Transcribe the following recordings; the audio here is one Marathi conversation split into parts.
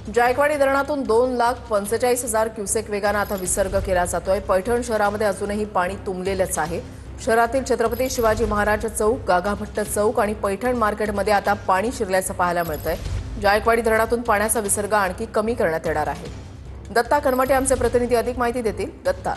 जायकवाडी धरणातून 2,45,000 क्युसेक वेगाने आता विसर्ग केला जातोय। पैठण शहरामध्ये अजूनही पाणी तुंबलेलंच आहे। शहरातील छत्रपती शिवाजी महाराज चौक, गागाभट्ट चौक आणि पैठण मार्केटमध्ये आता पाणी शिरल्याचं पाहायला मिळतंय। जायकवाडी धरणातून पाण्याचा विसर्ग आणखी कमी करण्यात येणार आहे। दत्ता कनमटे आमचे प्रतिनिधी अधिक माहिती देतील। दत्ता,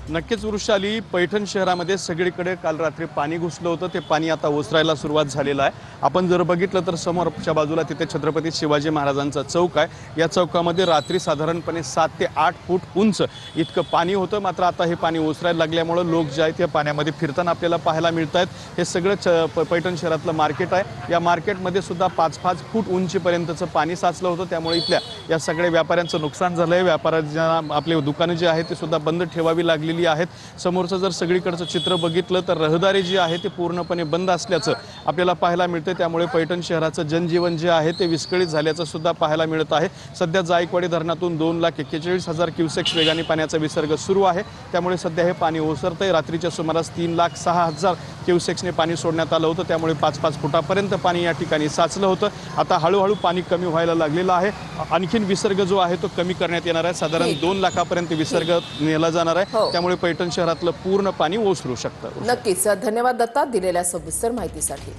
नक्कीच वृषाली, पैठण शहरामध्ये सगळीकडे काल रात्री पाणी घुसलं होतं। ते पाणी आता ओसरायला सुरुवात झालेलं आहे। आपण जर बघितलं तर समोरच्या बाजूला तिथे छत्रपती शिवाजी महाराजांचा चौक आहे। या चौकामध्ये रात्री साधारणपणे 7 ते 8 फूट उंच इतकं पाणी होतं। मात्र आता हे पाणी ओसरायला लागल्यामुळे लोक जे आहेत या पाण्यामध्ये फिरताना आपल्याला पाहायला मिळत आहेत। हे सगळं पैठण शहरातलं मार्केट आहे। या मार्केटमध्ये सुद्धा 5-5 फूट उंचीपर्यंतचं पाणी साचलं होतं। त्यामुळे इथल्या या सगळ्या व्यापाऱ्यांचं नुकसान झालंय। व्यापाऱ्यांना आपले दुकानं जे आहेत ते सुद्धा बंद ठेवावी लागलेली आहेत। समोरचं जर सगळीकडचं चित्र बघितलं तर रहदारी जी आहे ते पूर्णपणे बंद असल्याचं आपल्याला पाहायला मिळते। त्यामुळे पैठण शहराचं जनजीवन जे आहे ते विस्कळीत झाल्याचं सुद्धा पाहायला मिळत आहे। सध्या जायकवाडी धरणातून 2,41,000 क्युसेक्स वेगाने पाण्याचा विसर्ग सुरू आहे। त्यामुळे सध्या हे पाणी ओसरतंय। रात्रीच्या सुमारास 3,06,000 क्युसेक्सने पाणी सोडण्यात आलं होतं। त्यामुळे 5-5 फुटापर्यंत पाणी या ठिकाणी साचलं होतं। आता हळूहळू पाणी कमी व्हायला लागलेलं आहे। आणखीन विसर्ग जो आहे तो कमी करण्यात येणार आहे। साधारण 2 लाखापर्यंत विसर्ग नेला जाणार आहे। त्यामुळे पैठण शहरातलं पूर्ण पाणी ओसरू शकतं। नक्कीच धन्यवाद दत्ता दिलेल्या सविस्तर माहितीसाठी।